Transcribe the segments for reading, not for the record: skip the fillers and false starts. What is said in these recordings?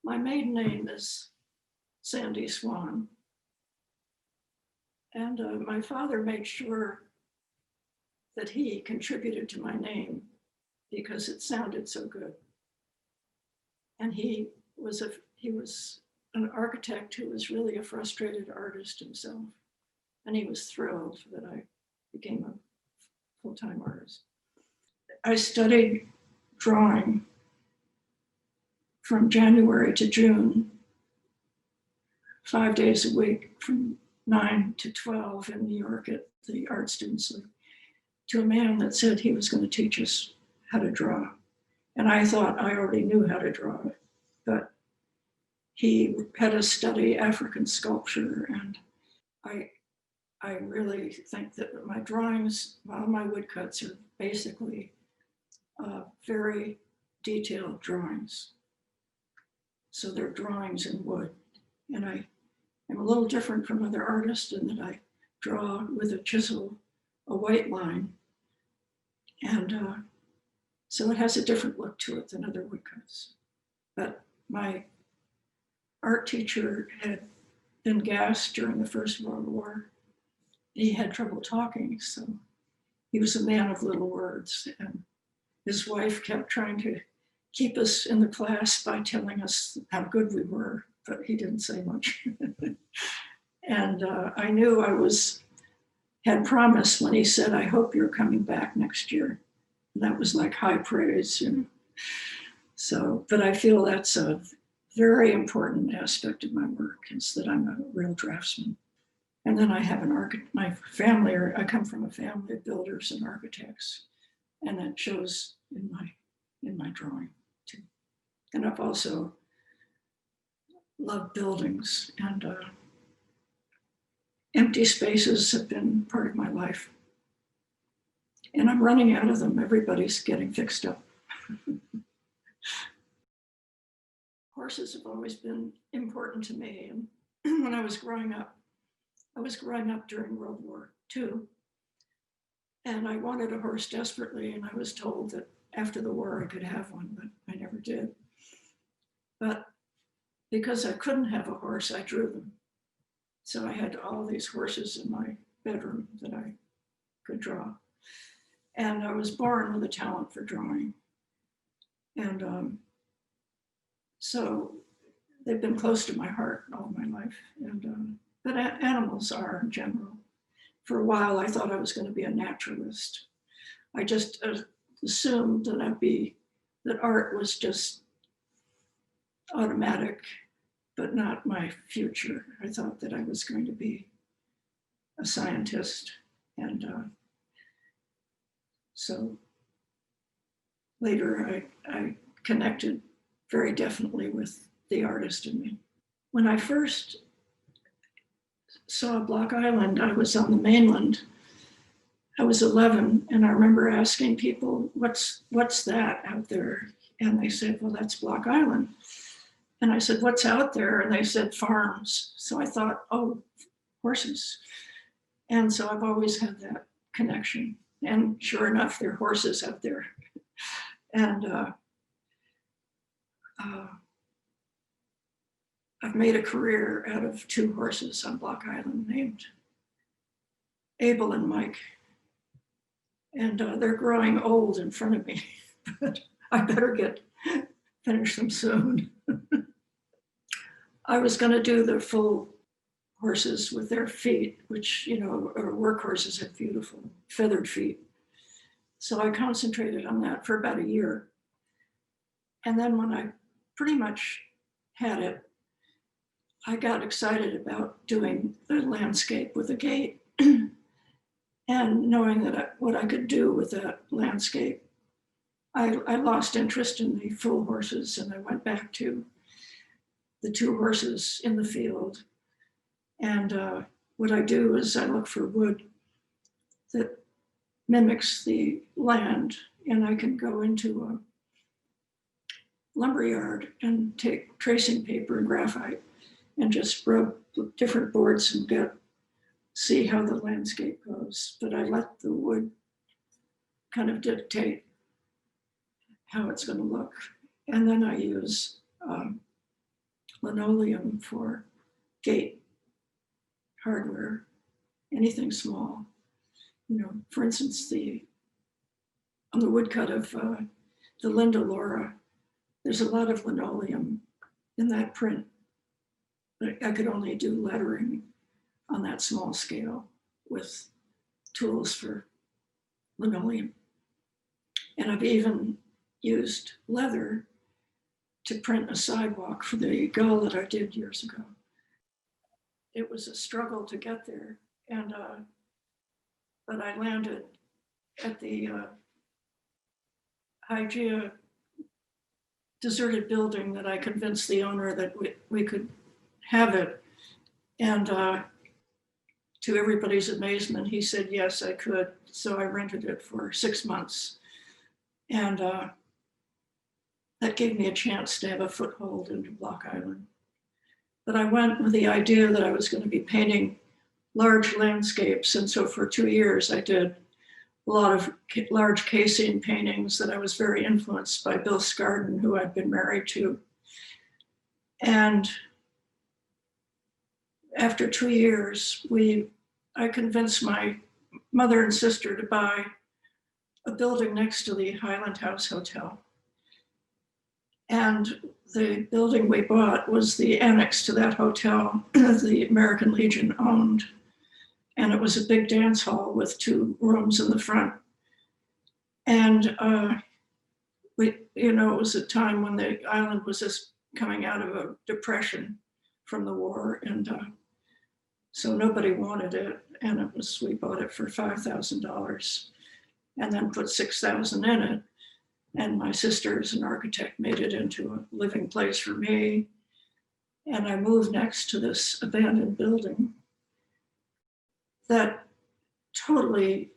My maiden name is Sandy Swan. And my father made sure that he contributed to my name because it sounded so good. And he was an architect who was really a frustrated artist himself. And he was thrilled that I became a full-time artist. I studied drawing from January to June, 5 days a week, from 9 to 12 in New York at the Art Students League, to a man that said he was going to teach us how to draw. And I thought I already knew how to draw it, but he had us study African sculpture. And I really think that my drawings, all my woodcuts are basically very detailed drawings. So they're drawings in wood. And I am a little different from other artists in that I draw with a chisel, a white line. And so it has a different look to it than other woodcuts. But my art teacher had been gassed during the First World War. He had trouble talking, so he was a man of little words. And his wife kept trying to keep us in the class by telling us how good we were, but he didn't say much. And I knew had promised when he said, "I hope you're coming back next year." And that was like high praise, you know. So, but I feel that's a very important aspect of my work, is that I'm a real draftsman. And then I have my family, I come from a family of builders and architects, and that shows in my drawing too. And I've also loved buildings, and empty spaces have been part of my life. And I'm running out of them. Everybody's getting fixed up. Horses have always been important to me. And when I was growing up during World War II. And I wanted a horse desperately, and I was told that after the war I could have one, but I never did. But because I couldn't have a horse, I drew them. So I had all these horses in my bedroom that I could draw. And I was born with a talent for drawing. And so they've been close to my heart all my life. And but animals are in general. For a while, I thought I was going to be a naturalist. I just assumed that art was just automatic, but not my future. I thought that I was going to be a scientist. And so later I connected very definitely with the artist in me. When I first saw Block Island, I was on the mainland. I was 11, and I remember asking people, what's that out there? And they said, well, that's Block Island. And I said, what's out there? And they said, farms. So I thought, oh, horses. And so I've always had that connection. And sure enough, there are horses out there. And I've made a career out of 2 horses on Block Island named Abel and Mike. And they're growing old in front of me, but I better finish them soon. I was going to do the full horses with their feet, which, you know, work horses have beautiful feathered feet. So I concentrated on that for about a year. And then when I pretty much had it, I got excited about doing the landscape with a gate and knowing that what I could do with that landscape. I lost interest in the full horses, and I went back to the 2 horses in the field. And what I do is I look for wood that mimics the land, and I can go into a lumberyard and take tracing paper and graphite and just rub different boards and see how the landscape goes. But I let the wood kind of dictate how it's going to look. And then I use linoleum for gate hardware, anything small. You know, for instance, on the woodcut of the Linda Laura, there's a lot of linoleum in that print. But I could only do lettering on that small scale with tools for linoleum. And I've even used leather to print a sidewalk for the gull that I did years ago. It was a struggle to get there, and but I landed at the Hygeia deserted building that I convinced the owner that we could have it. And to everybody's amazement, he said, yes, I could. So I rented it for 6 months. And that gave me a chance to have a foothold into Block Island. But I went with the idea that I was going to be painting large landscapes. And so for 2 years, I did a lot of large casing paintings that I was very influenced by Bill Scarden, who I'd been married to. And after 2 years, I convinced my mother and sister to buy a building next to the Highland House Hotel. And the building we bought was the annex to that hotel the American Legion owned. And it was a big dance hall with 2 rooms in the front. And it was a time when the island was just coming out of a depression from the war. And so nobody wanted it. And we bought it for $5,000 and then put $6,000 in it. And my sister, as an architect, made it into a living place for me. And I moved next to this abandoned building that totally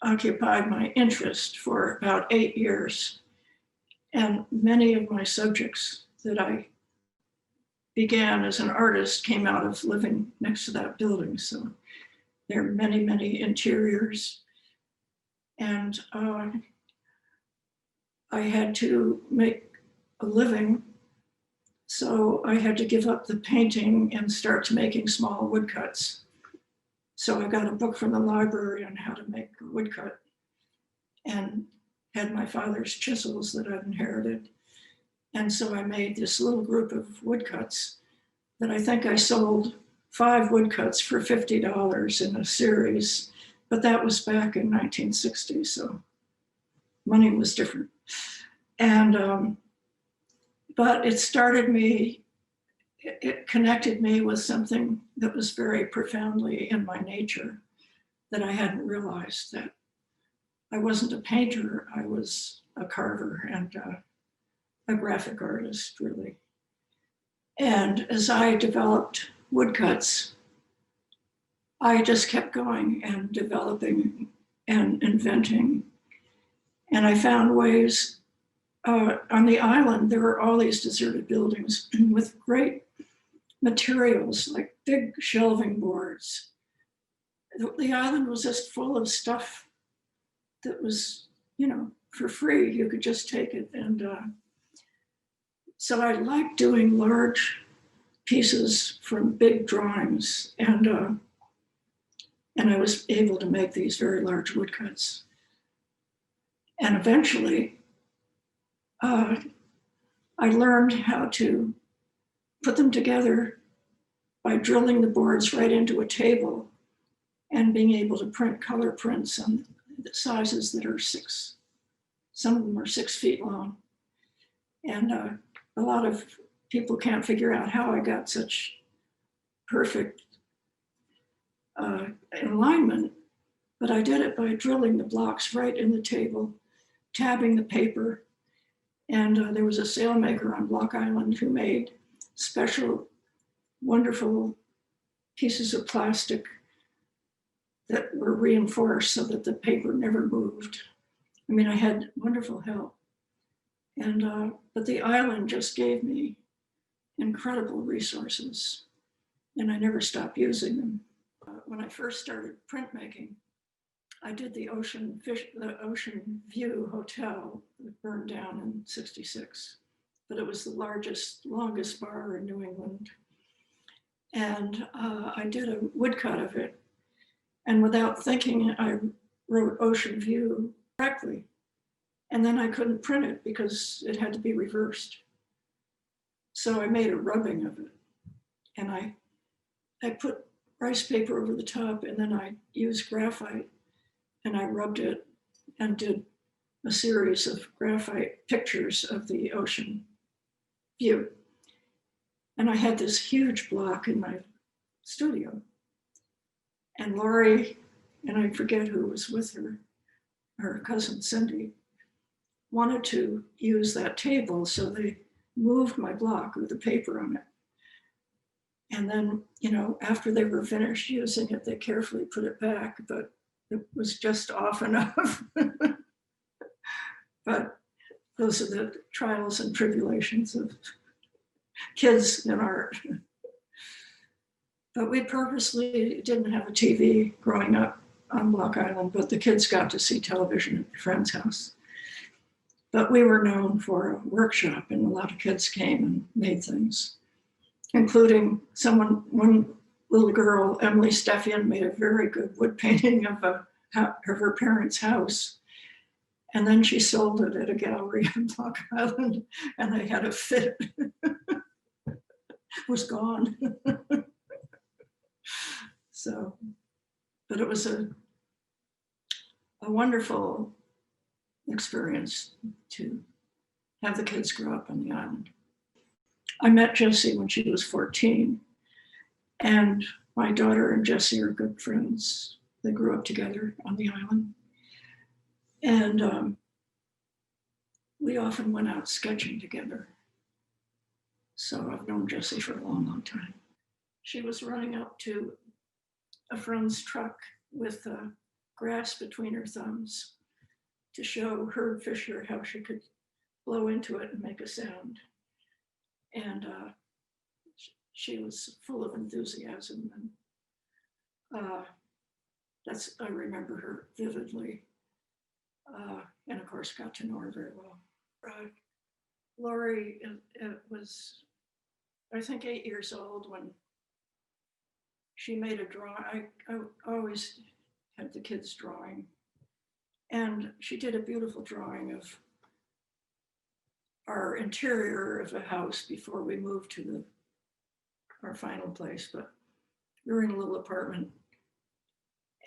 occupied my interest for about 8 years. And many of my subjects that I began as an artist came out of living next to that building. So there are many, many interiors. And I had to make a living. So I had to give up the painting and start making small woodcuts. So I got a book from the library on how to make a woodcut and had my father's chisels that I'd inherited. And so I made this little group of woodcuts that I think I sold 5 woodcuts for $50 in a series, but that was back in 1960, so money was different. And, but it connected me with something that was very profoundly in my nature that I hadn't realized, that I wasn't a painter, I was a carver and a graphic artist, really. And as I developed woodcuts, I just kept going and developing and inventing. And I found ways. On the island, there were all these deserted buildings with great materials, like big shelving boards. The island was just full of stuff that was, for free. You could just take it. And so I liked doing large pieces from big drawings. And I was able to make these very large woodcuts. And eventually, I learned how to put them together by drilling the boards right into a table and being able to print color prints on the sizes that are 6. Some of them are 6 feet long. And a lot of people can't figure out how I got such perfect alignment, but I did it by drilling the blocks right in the table, tabbing the paper. And there was a sailmaker on Block Island who made special, wonderful pieces of plastic that were reinforced so that the paper never moved. I mean, I had wonderful help. And but the island just gave me incredible resources, and I never stopped using them. When I first started printmaking, I did the Ocean View Hotel that burned down in '66. but it was the longest bar in New England. And I did a woodcut of it. And without thinking, I wrote Ocean View correctly. And then I couldn't print it because it had to be reversed. So I made a rubbing of it. And I put rice paper over the top, and then I used graphite, and I rubbed it and did a series of graphite pictures of the ocean view. And I had this huge block in my studio. And Lori, and I forget who was with her, her cousin Cindy, wanted to use that table, so they moved my block with the paper on it. And then, after they were finished using it, they carefully put it back, but it was just off enough. But those are the trials and tribulations of kids in art. But we purposely didn't have a TV growing up on Block Island, but the kids got to see television at a friend's house. But we were known for a workshop, and a lot of kids came and made things, including one little girl, Emily Steffian, made a very good wood painting of her parents' house. And then she sold it at a gallery on Block Island, and they had a fit. It was gone. So, but it was a wonderful experience to have the kids grow up on the island. I met Jessie when she was 14, and my daughter and Jessie are good friends. They grew up together on the island. And we often went out sketching together. So I've known Jessie for a long, long time. She was running up to a friend's truck with grass between her thumbs to show Herb Fisher how she could blow into it and make a sound. And she was full of enthusiasm. And I remember her vividly. And of course, got to know her very well. Lori was, I think, 8 years old when she made a drawing. I always had the kids drawing. And she did a beautiful drawing of our interior of the house before we moved to our final place. But we were in a little apartment.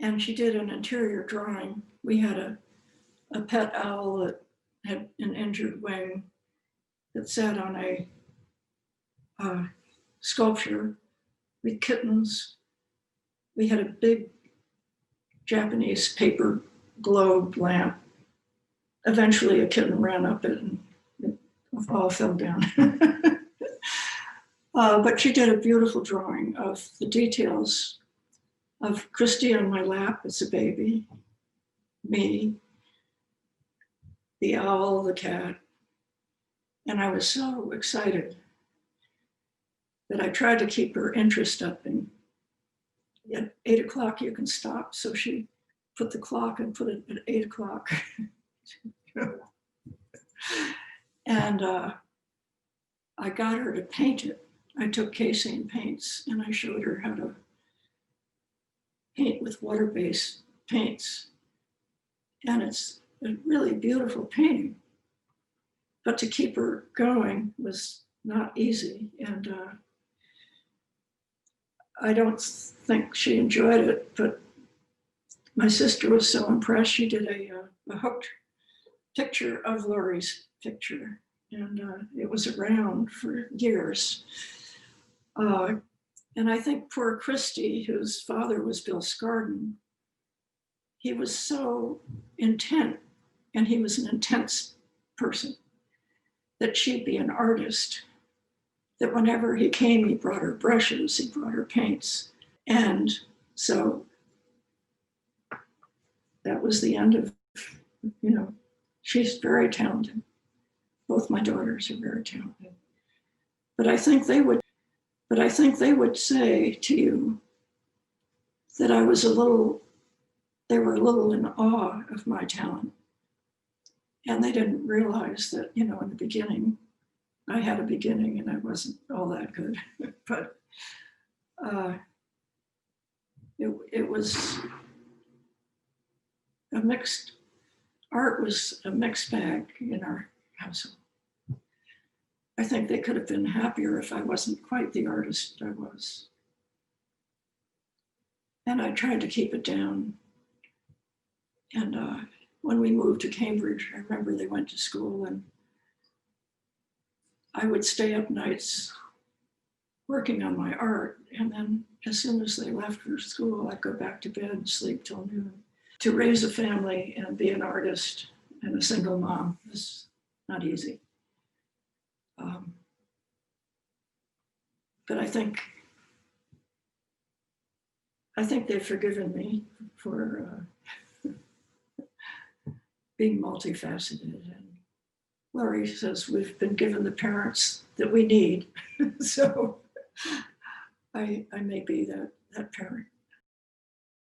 And she did an interior drawing. We had a pet owl that had an injured wing that sat on a sculpture with kittens. We had a big Japanese paper globe lamp. Eventually a kitten ran up it and it all fell down. But she did a beautiful drawing of the details of Christy on my lap as a baby, me, the owl, the cat. And I was so excited that I tried to keep her interest up. And at 8 o'clock, you can stop. So she put the clock and put it at 8 o'clock. And I got her to paint it. I took casein paints and I showed her how to paint with water-based paints. And it's a really beautiful painting. But to keep her going was not easy. And I don't think she enjoyed it, but my sister was so impressed. She did a hooked picture of Lori's picture, and it was around for years. And I think poor Christy, whose father was Bill Scarden, he was so intent, and he was an intense person, that she'd be an artist, that whenever he came, he brought her brushes, he brought her paints. And so that was the end of, she's very talented. Both my daughters are very talented. But I think they would say to you that they were a little in awe of my talent. And they didn't realize that, in the beginning, I had a beginning and I wasn't all that good, but it was a mixed, art was a mixed bag in our household. I think they could have been happier if I wasn't quite the artist I was. And I tried to keep it down. And when we moved to Cambridge, I remember they went to school and I would stay up nights working on my art. And then as soon as they left for school, I'd go back to bed and sleep till noon. To raise a family and be an artist and a single mom is not easy. But I think they've forgiven me for being multifaceted. And Laurie says we've been given the parents that we need. So I may be that parent.